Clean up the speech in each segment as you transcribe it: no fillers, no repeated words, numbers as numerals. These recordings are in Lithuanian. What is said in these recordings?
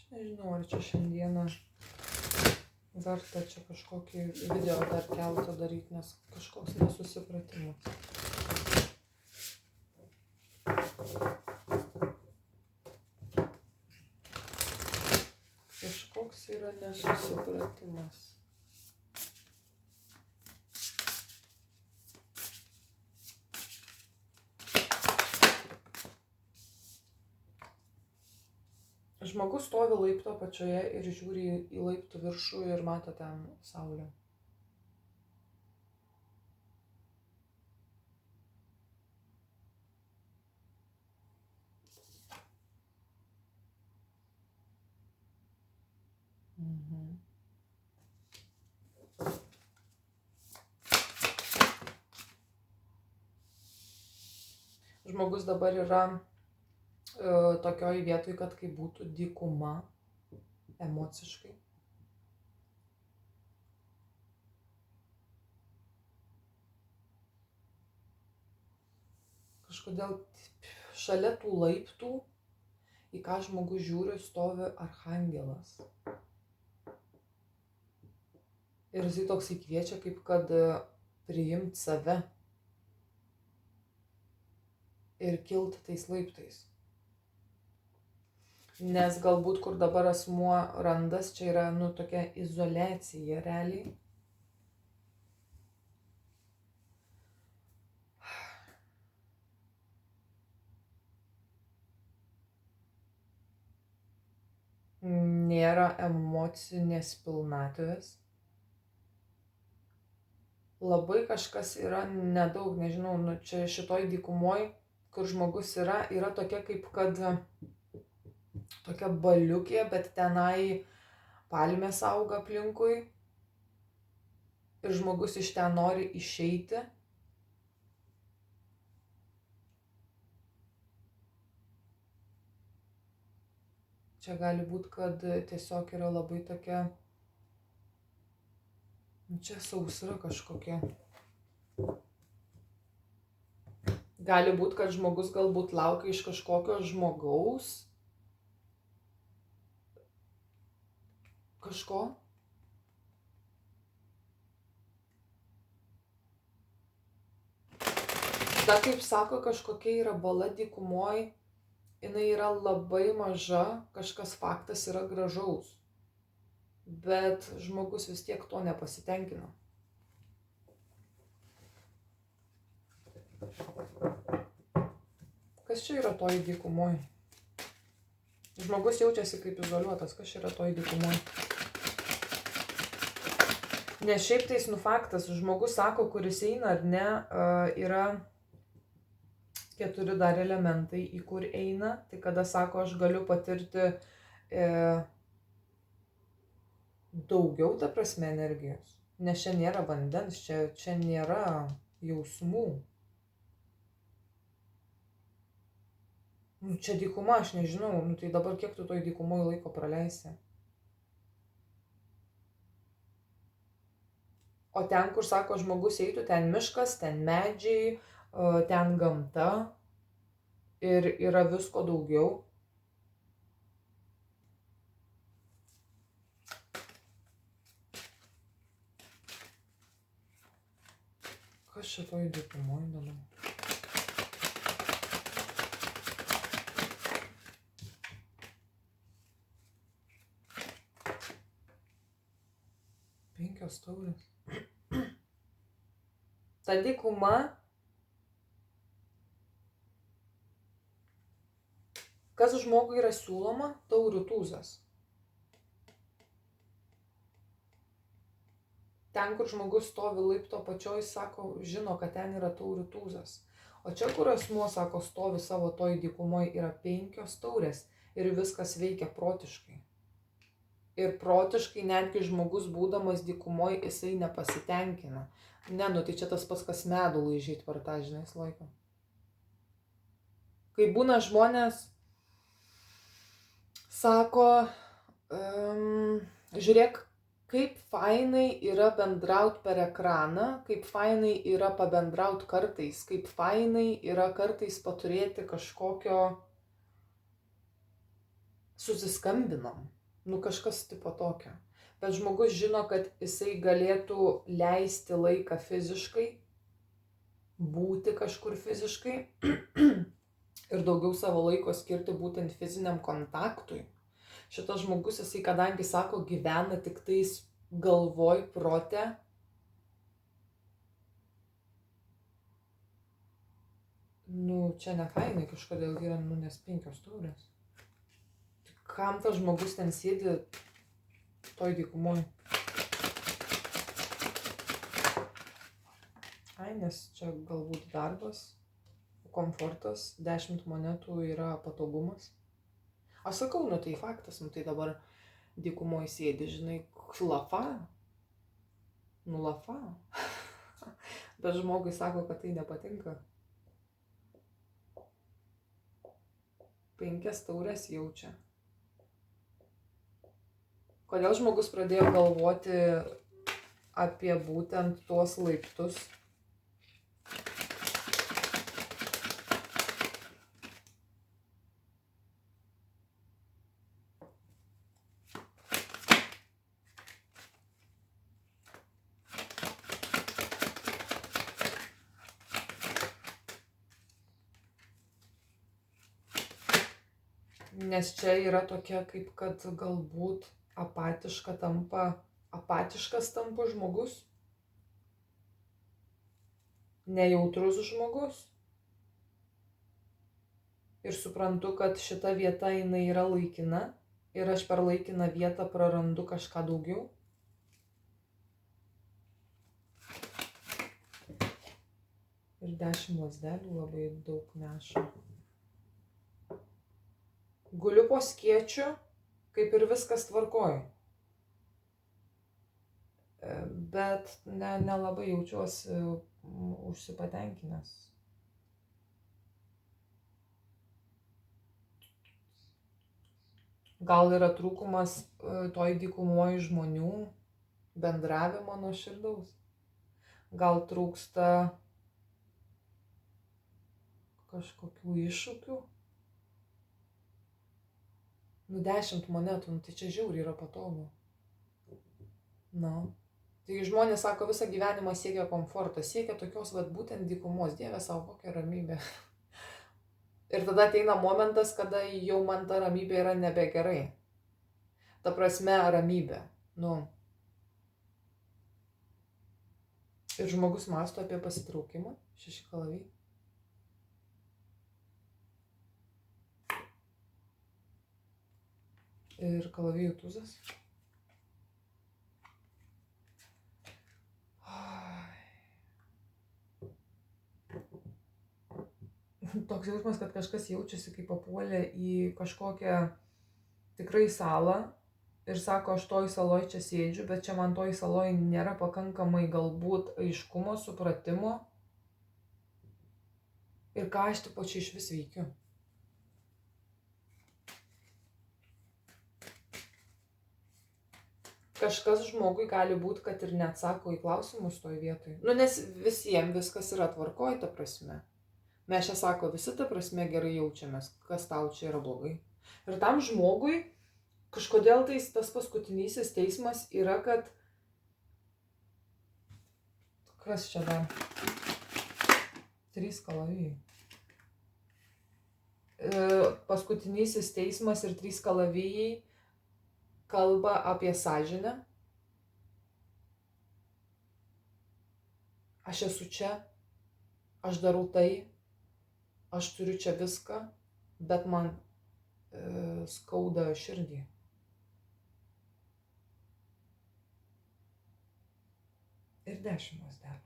Nežinau, ar čia šiandieną verta čia kažkokį video dar keltą daryti, nes kažkoks nesusipratimas. Kažkoks yra nesusipratimas. Žmogus stovi laipto apačioje ir žiūri į laiptų viršų ir mato ten saulę. Žmogus dabar yra tokioj vietoj, kad kai būtų dykuma emociškai. Kažkodėl šalia tų laiptų, į ką žmogus žiūri, stovi archangelas. Ir jisai toks įkviečia, kaip kad priimt save ir kilt tais laiptais. Nes galbūt, kur dabar asmuo randas, čia yra, tokia izoliacija realiai. Nėra emocinės pilnatvės. Labai kažkas yra nedaug, nežinau, čia šitoj dykumoj, kur žmogus yra tokia kaip kad tokia baliukė, bet tenai palmės auga aplinkui ir žmogus iš ten nori išeiti. Čia gali būti, kad tiesiog yra labai tokia, čia sausra kažkokia. Gali būti, kad žmogus galbūt laukia iš kažkokio žmogaus kažko. Ta, kaip sako, kažkokia yra bala dykumoj, jinai yra labai maža, kažkas faktas yra gražaus, bet žmogus vis tiek to nepasitenkina. Kas čia yra toj dykumoj? Žmogus jaučiasi kaip izoliuotas, kas čia yra toj dykumoj? Nes šiaip tais faktas, žmogus sako, kuris eina ar ne, yra 4 dar elementai, į kur eina. Tai kada sako, aš galiu patirti daugiau, ta prasme, energijos. Nes čia nėra vandens, čia nėra jausmų. Čia dykuma, aš nežinau, tai dabar kiek tu toj dykumoj laiko praleisi? O ten, kur sako, žmogus eitų, ten miškas, ten medžiai, ten gamta ir yra visko daugiau. Kas čia toj dykumoj dabar? Penkios taurės. Ta dykuma, kas žmogui yra siūloma, taurių tūzas. Ten, kur žmogus stovi laipto apačioj, sako, žino, kad ten yra taurių tūzas. O čia, kur asmuo, sako, stovi savo toj dykumoj, yra 5 taurės ir viskas veikia protiškai. Ir protiškai netgi žmogus būdamas dykumoj, jisai nepasitenkina. Ne, tai čia tas pats, kas medų laižyti per tą, žinai, laiką. Kai būna žmonės, sako, žiūrėk, kaip fainai yra bendraut per ekraną, kaip fainai yra pabendraut kartais, kaip fainai yra kartais paturėti kažkokio susiskambinom. Nu kažkas tipo tokio. Bet žmogus žino, kad jisai galėtų leisti laiką fiziškai, būti kažkur fiziškai ir daugiau savo laiko skirti būtent fiziniam kontaktui. Šitas žmogus, jisai kadangi sako, gyvena tik tais galvoj, prote, nu čia ne fainai kažkodėl yra, nu nes 5 taurės. Kam tas žmogus ten sėdi toj dykumoj? Ai, nes čia galbūt darbas, komfortas, 10 monetų yra patogumas. Aš sakau, nu tai faktas, nu tai dabar dykumoj sėdi, žinai, lafa. Nu lafa. Bet žmogui sako, kad tai nepatinka. 5 taurės jaučia. Kodėl žmogus pradėjo galvoti apie būtent tuos laiptus? Nes čia yra tokia, kaip kad galbūt apatiškas tampa žmogus, nejautrus žmogus. Ir suprantu, kad šita vieta jinai yra laikina ir aš per laikiną vietą prarandu kažką daugiau. Ir 10 lazdelių labai daug neša. Guliu po skėčiu, kaip ir viskas tvarkoju. Bet nelabai jaučiuosi užsipatenkinęs. Gal yra trūkumas toj dykumoj žmonių, bendravimo nuoširdaus. Gal trūksta kažkokių iššūkių. Nu 10 monetų, nu tai čia žiauriai yra patogu. Nu. Tai žmonės sako, visą gyvenimą siekia komforto, siekia tokios vat būtent dykumos, Dieve savo kokią ramybę. Ir tada ateina momentas, kada jau man ta ramybė yra nebegerai. Ta prasme ramybė. Nu. Ir žmogus mąsto apie pasitraukimą, 6 kalavijai. Ir kalavijų tūzas. Toks jausmas, kad kažkas jaučiasi, kaip papuolė į kažkokią tikrai salą ir sako, aš toj saloj čia sėdžiu, bet čia man toj saloj nėra pakankamai galbūt aiškumo, supratimo. Ir ką aš tipo čia iš vis veikiu. Kažkas žmogui gali būti, kad ir neatsako į klausimus toj vietoj. Nu, nes visiems viskas yra tvarkoj, ta prasme. Mes čia sako, visi ta prasme gerai jaučiamės, kas tau čia yra blogai. Ir tam žmogui kažkodėl tas paskutinysis teismas yra, kad... Kas čia dar? 3 kalavijai. Paskutinysis teismas ir 3 kalavijai kalba apie sąžinę. Aš esu čia, aš darau tai, aš turiu čia viską, bet man skauda širdį. Ir 10 lazdelių.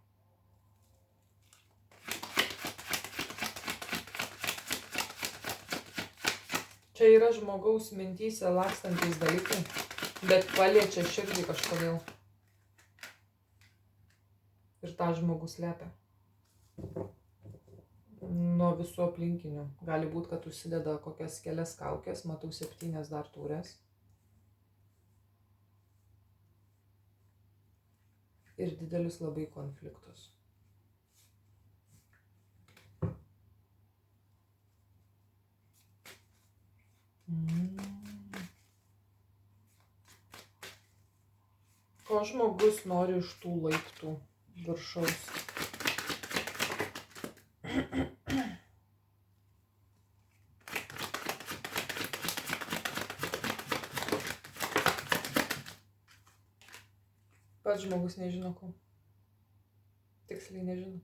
Čia yra žmogaus mintyse lakstantys dalykai, bet paliečia širdį kažkodėl. Ir tą žmogus slepia. Nuo visų aplinkinių. Gali būti, kad užsideda kokias kelias kaukės, matau 7 dar taures. Ir didelius labai konfliktus. žmogus nori iš tų laiptų viršaus. Pats žmogus nežino ko. Tiksliai nežino.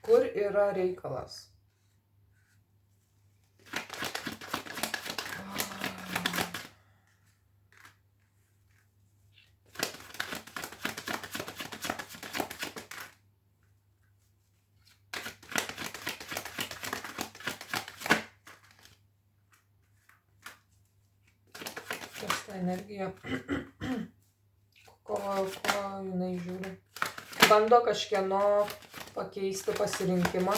Kur yra reikalas? Kas ta energija? Ko jinai žiūri? Bando kažkieno pakeisti pasirinkimą.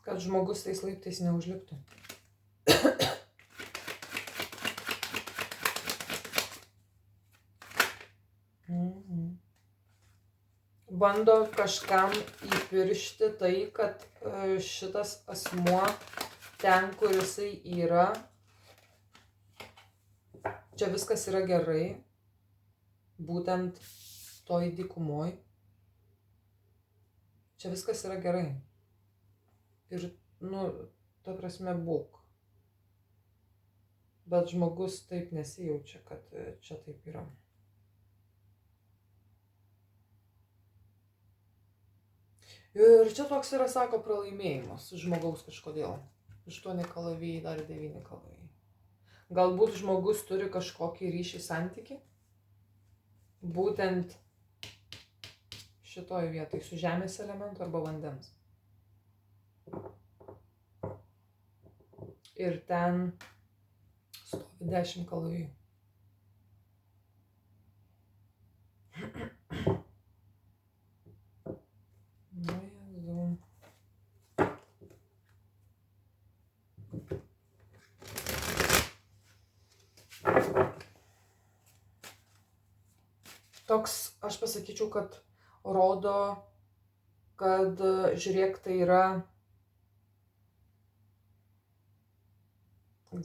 Kad žmogus tais laiptais neužliptų. Bando kažkam įpiršti tai, kad šitas asmuo ten, kur jisai yra, čia viskas yra gerai, būtent toj dykumoj. Čia viskas yra gerai. Ir, ta prasme, būk. Bet žmogus taip nesijaučia, kad čia taip yra. Ir čia toks yra, sako, pralaimėjimas žmogaus kažkodėl. 8 kalavijai, dar 9 kalavijai. Galbūt žmogus turi kažkokį ryšį santykį, būtent šitoj vietoj su žemės elementu arba vandens. Ir ten stovi 10 kalavijų. Jezu. Toks, aš pasakyčiau, kad rodo, kad žiūrėk, tai yra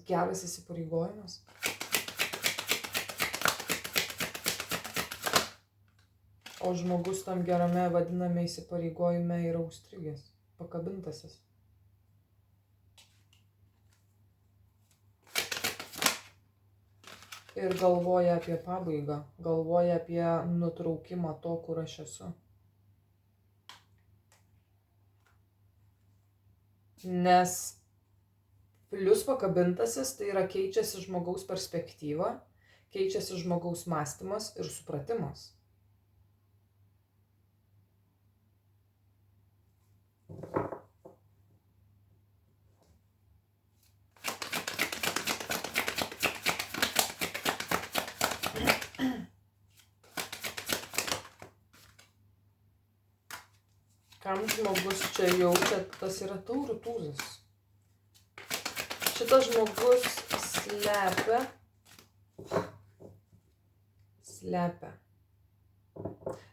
geras įsipareigojimas. O žmogus tam gerame vadiname įsipareigojime yra užstrigęs, pakabintasis. Ir galvoja apie pabaigą, galvoja apie nutraukimą to, kur aš esu. Nes plius pakabintasis tai yra keičiasi žmogaus perspektyva, keičiasi žmogaus mąstymas ir supratimas. Kam žmogus čia jaučia, tas yra taurių tūzas. Šitas žmogus slepia.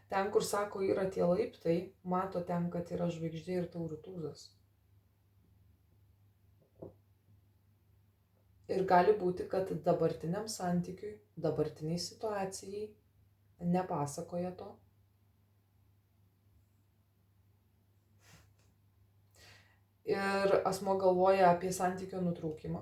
Ten, kur sako, yra tie laiptai, mato ten, kad yra žvaigždė ir taurių tūzas. Ir gali būti, kad dabartiniam santykiui, dabartiniai situacijai nepasakoja to. Ir asmuo galvoja apie santykio nutraukimą.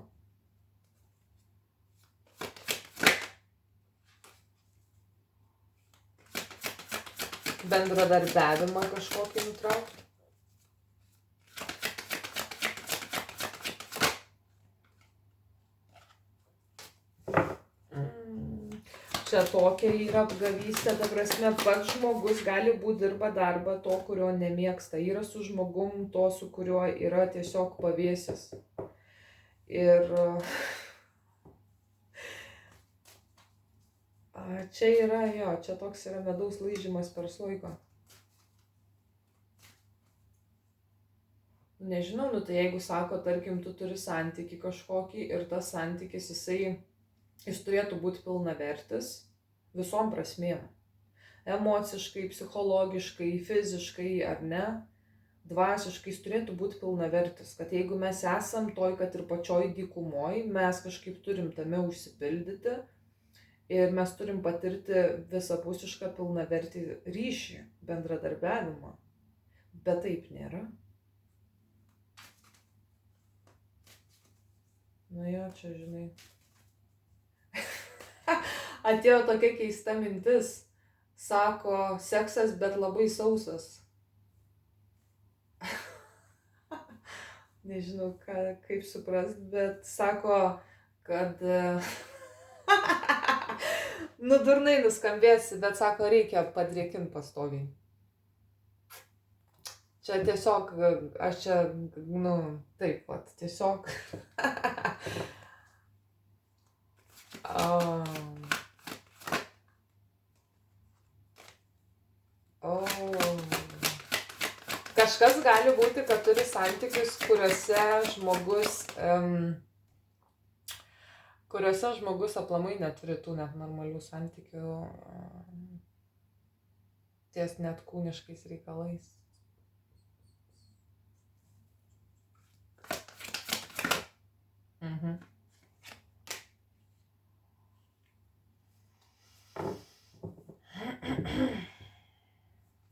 Bendradarbiavimą kažkokį nutraukti. Čia tokia yra apgavystė, ta prasme, pats žmogus gali būti dirba darbą to, kurio nemėgsta. Yra su žmogum to, su kuriuo yra tiesiog pavėsis. Ir čia yra, jo, čia toks yra medaus laižymas per sloiką. Nežinau, nu tai jeigu sako, tarkim, tu turi santykį kažkokį ir tas santykis, jis turėtų būti pilnavertis visom prasmėm. Emociškai, psichologiškai, fiziškai ar ne, dvasiškai jis turėtų būti pilnavertis. Kad jeigu mes esam toj, kad ir pačioj dykumoj, mes kažkaip turim tame užsipildyti ir mes turim patirti visapusišką pilnavertį ryšį, bendradarbiavimą. Bet taip nėra. Nu jo, čia žinai. Atėjo tokia keista mintis. Sako, seksas, bet labai sausas. Nežinau, kaip suprast, bet sako, kad... nu, durnai nuskambėsi, bet sako, reikia padrėkinti pastoviai. Čia tiesiog, aš čia, nu, taip pat, tiesiog. Kažkas gali būti, kad turi santykius, kuriuose žmogus aplamai neturi tų net normalių santykių ties net kūniškais reikalais.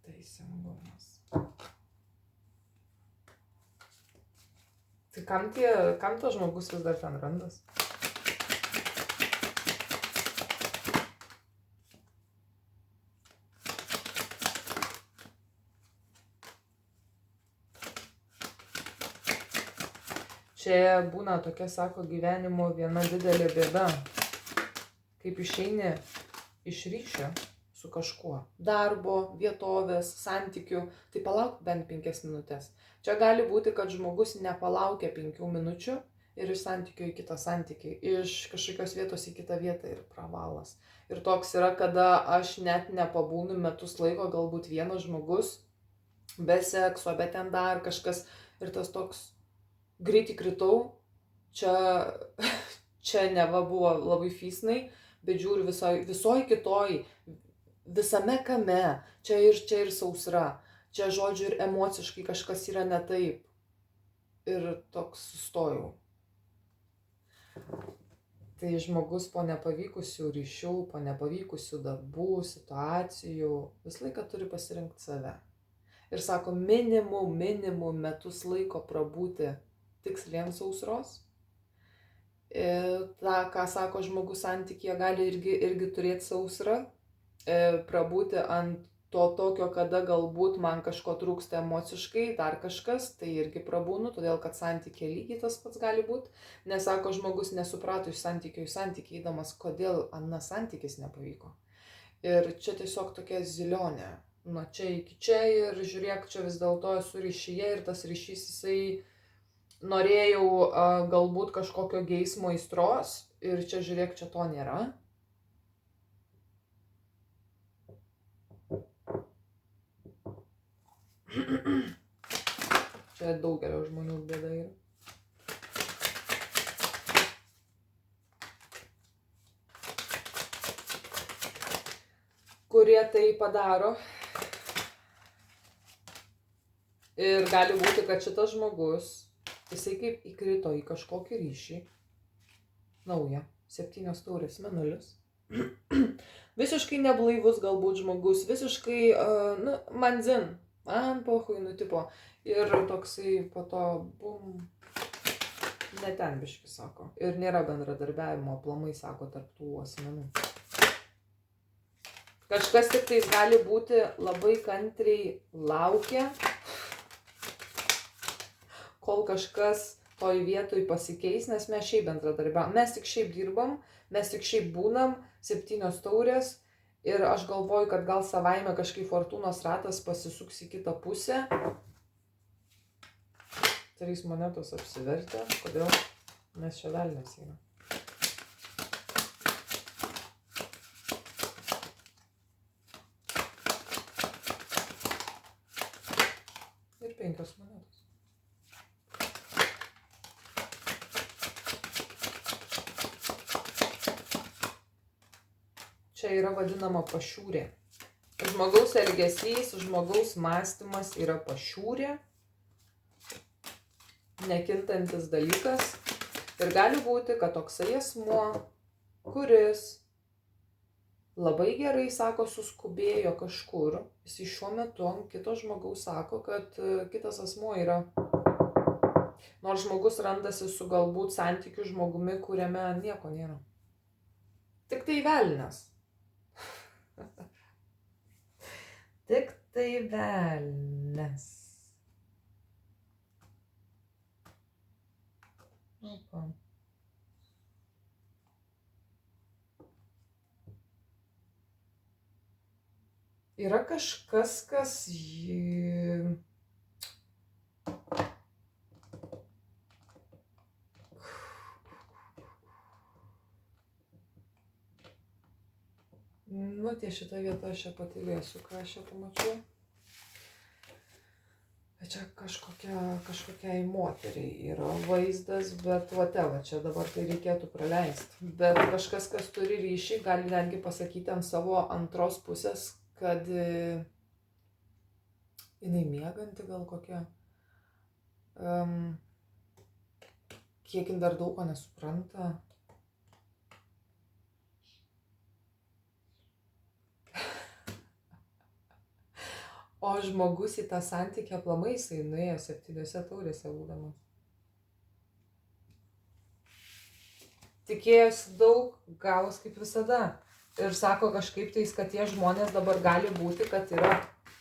Teisingumas. Tai kam tas žmogus vis dar ten randas? Čia būna tokia, sako, gyvenimo viena didelė bėda. Kaip išeini iš ryšio su kažkuo. Darbo, vietovės, santykių. Tai palauk bent 5 minutės. Čia gali būti, kad žmogus nepalaukia 5 minučių ir iš santykio į kitą santykį. Iš kažkokios vietos į kitą vietą ir pravalas. Ir toks yra, kada aš net nepabūnu metus laiko, galbūt vienas žmogus, be sekso, bet ten dar kažkas. Ir tas toks... Greitai kritau, čia neva buvo labai fysnai, bet žiūriu visoj kitoj, visame kame, čia ir sausra, čia žodžiu ir emociškai kažkas yra ne taip. Ir toks sustojau. Tai žmogus po nepavykusių ryšių, po nepavykusių darbų, situacijų, visą laiką turi pasirinkti save. Ir sako, minimum metus laiko prabūti tiksliems sausros. Ta, ką sako žmogus santykyje, gali irgi turėti sausrą, prabūti ant to tokio, kada galbūt man kažko trūksta emociškai, dar kažkas, tai irgi prabūnu, todėl kad santykiai lygiai tas pats gali būti. Nes sako, žmogus nesuprato iš santykio į santykį eidamas, kodėl anas santykis nepavyko. Ir čia tiesiog tokia zilionė. Nuo čia iki čia ir žiūrėk, čia vis dėlto esu ryšyje ir tas ryšys jisai... Norėjau galbūt kažkokio geismo aistros ir čia žiūrėk, čia to nėra. Čia daugelio žmonių bėda yra. Kurie tai padaro. Ir gali būti, kad šitas žmogus jisai kaip įkrito į kažkokį ryšį, naują, 7 taurės mėnulis, visiškai neblaivus galbūt žmogus, visiškai, man zin, man pohui nutipo, ir toksai po to, bum, ne ten biški, sako, ir nėra bendradarbiavimo aplamai, sako, tarp tų asmenų. Kažkas tik tais gali būti labai kantriai laukia, kol kažkas toj vietoj pasikeis, nes mes šiaip bendradarbiavom. Mes tik šiaip dirbam, mes tik šiaip būnam, 7 taurės ir aš galvoju, kad gal savaime kažkaip fortūnos ratas pasisuks į kitą pusę. 3 monetos apsivertė. Kodėl? Nes čia velnias yra. Ir 5 monetos. Čia yra vadinama pašiūrė. Žmogaus elgesys, žmogaus mąstymas yra pašiūrė, nekintantis dalykas. Ir gali būti, kad toksai asmuo, kuris labai gerai, sako, suskubėjo kažkur, jis šiuo metu kito žmogaus sako, kad kitas asmuo yra. Nors žmogus randasi su galbūt santykių žmogumi, kuriame nieko nėra. Tik tai velnias. Tik tai velnias. Opa. Yra kažkas, kas jį... Nu, ties šitą vietą aš čia patylėsiu, ką aš čia pamačiau. Bet čia kažkokiai moteriai yra vaizdas, bet whatever, čia dabar tai reikėtų praleisti. Bet kažkas, kas turi ryšį, gali netgi pasakyti ant savo antros pusės, kad jinai mieganti gal kokia. Kiek jin dar daug ko nesupranta. O žmogus į tą santykį aplamai jisai nuėjo 7 taurėse būdamas. Tikėjosi daug, gavos kaip visada. Ir sako kažkaip tais, kad tie žmonės dabar gali būti, kad yra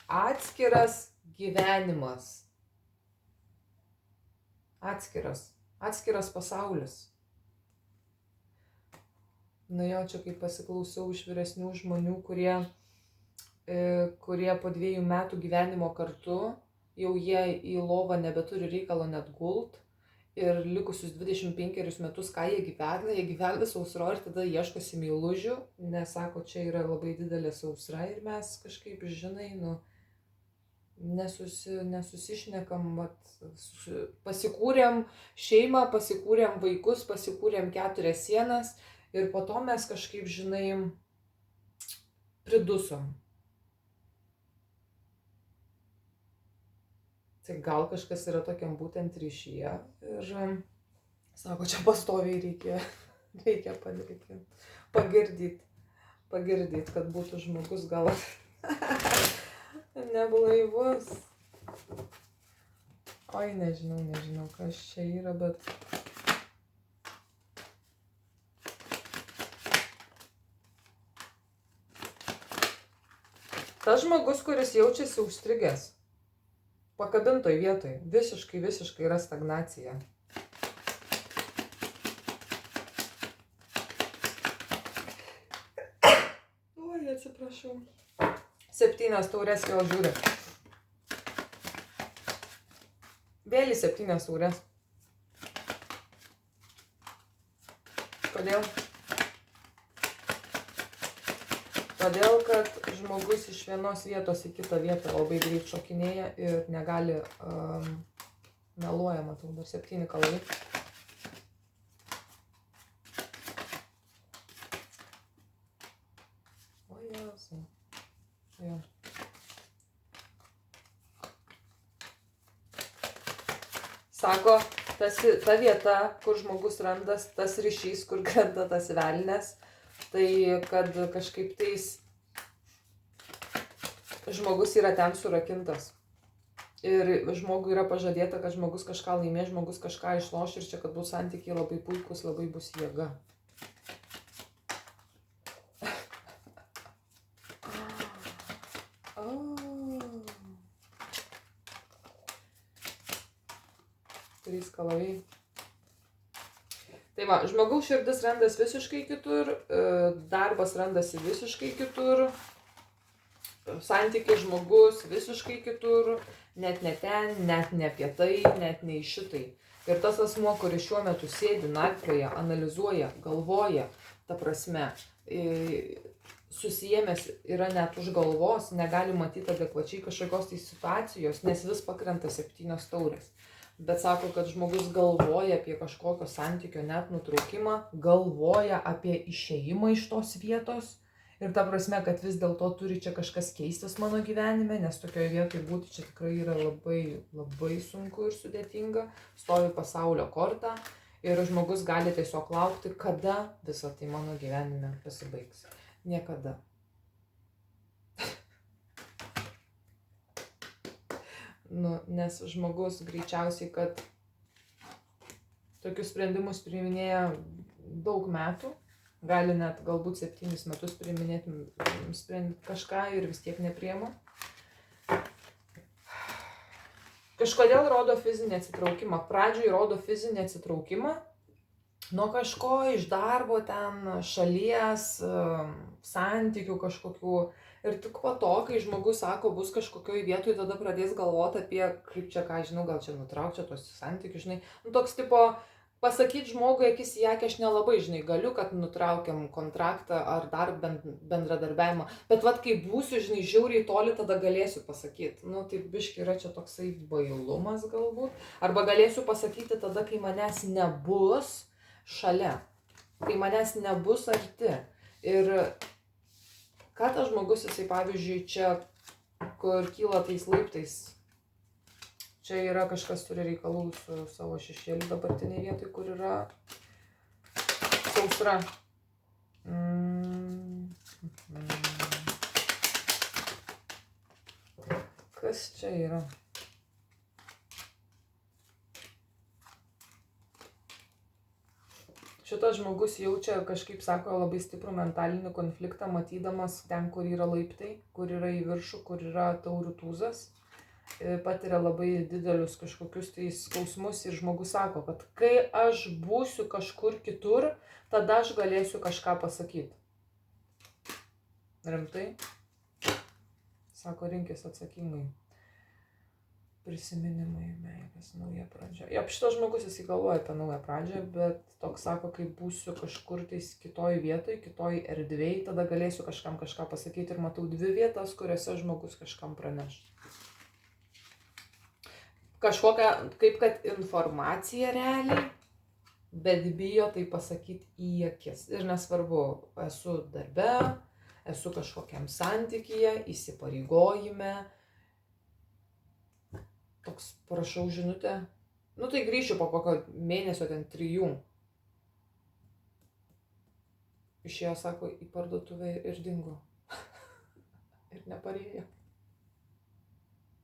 atskiras gyvenimas. Atskiras pasaulis. Na jo, čia kaip pasiklausiau iš vyresnių žmonių, kurie po 2 metų gyvenimo kartu, jau jie į lovą nebeturi reikalo net gult. Ir likusius 25 metus, ką jie gyvena sausro ir tada ieškosi meilužių, nes sako, čia yra labai didelė sausra ir mes kažkaip, žinai, nesusišnekam, pasikūrėm šeimą, pasikūrėm vaikus, pasikūrėm 4 sienas ir po to mes kažkaip, žinai, pridusom. Tai gal kažkas yra tokiam būtent ryšyje ir sako, čia pastoviai reikia pagirdyti, kad būtų žmogus gal neblaivus. Oi, nežinau, kas čia yra, bet... Tas žmogus, kuris jaučiasi užstrigęs, pakabintoj vietoj, visiškai yra stagnacija. Oi, atsiprašau. 7 taurės vėl žiūri. Vėl į 7 taurės. Kodėl? Todėl, kad žmogus iš vienos vietos į kitą vietą labai greit šokinėja ir negali, meluoja, matau, dar 7 kalai. O jasai. Jo. Sako, ta vieta, kur žmogus randas, tas ryšys, kur krenta tas velnes, tai kad kažkaip tais žmogus yra ten surakintas. Ir žmogui yra pažadėta, kad žmogus kažką laimės, žmogus kažką išloš ir čia, kad bus santykiai labai puikus, labai bus jėga. Trys kalavai. Tai va, žmogaus širdis randas visiškai kitur, darbas randasi visiškai kitur, santykis žmogus visiškai kitur, net ne ten, net ne apie tai, net ne į šitai. Ir tas asmuo, kuris šiuo metu sėdi, narplioja, analizuoja, galvoja, ta prasme, susijėmęs yra net už galvos, negali matyti adekvačiai kažkokios tai situacijos, nes vis pakrenta 7 taurės. Bet sako, kad žmogus galvoja apie kažkokio santykio net nutraukimą, galvoja apie išėjimą iš tos vietos. Ir ta prasme, kad vis dėlto turi čia kažkas keistis mano gyvenime, nes tokioje vietoje būti čia tikrai yra labai, labai sunku ir sudėtinga. Stovi pasaulio korta ir žmogus gali tiesiog laukti, kada visą tai mano gyvenime pasibaigs. Niekada. Nes žmogus greičiausiai, kad tokius sprendimus priiminėja daug metų. Gali net galbūt 7 metus priiminėti kažką ir vis tiek nepriema. Kažkodėl rodo fizinį atsitraukimą. Pradžioj rodo fizinį atsitraukimą nuo kažko, iš darbo ten, šalies, santykių kažkokių. Ir tik po to, kai žmogus sako, bus kažkokioj vietoj, tada pradės galvoti apie, kaip čia, ką žinau, gal čia nutraukčia tos santykius, žinai. Toks tipo... Pasakyti žmogui akis į akį aš nelabai, žinai, galiu, kad nutraukiam kontraktą ar dar bendradarbiavimą. Bet vat kai būsiu, žinai, žiauriai toli, tada galėsiu pasakyti. Tai biški yra čia toksai bailumas galbūt. Arba galėsiu pasakyti tada, kai manęs nebus šalia. Kai manęs nebus arti. Ir ką tas žmogus, jisai pavyzdžiui, čia, kur kyla tais laiptais, čia yra kažkas turi reikalų su savo šešėliu dabartinėje vietoje, kur yra sausra. Kas čia yra? Šitas žmogus jaučia kažkaip, sako, labai stiprų mentalinį konfliktą, matydamas ten, kur yra laiptai, kur yra į viršų, kur yra taurių tūzas. Patiria labai didelius kažkokius tai skausmus ir žmogus sako, kad kai aš būsiu kažkur kitur, tada aš galėsiu kažką pasakyti. Rimtai? Sako, rinkis atsakingai. Prisiminimai, meilės, nauja pradžia. Jop, šitas žmogus jisai galvoja apie naują pradžią, bet toks sako, kai būsiu kažkur tais kitoj vietoj, kitoj erdvėj, tada galėsiu kažkam kažką pasakyti ir matau 2 vietas, kuriuose žmogus kažkam praneš. Kažkokią, kaip kad informacija realiai, bet bijo tai pasakyti į akis. Ir nesvarbu, esu darbe, esu kažkokiam santykyje, įsipareigojime. Toks parašau žinutę. Tai grįšiu po kokio mėnesio, ten 3. Išėjo, sako, į parduotuvę ir dingo. Ir neparėjo.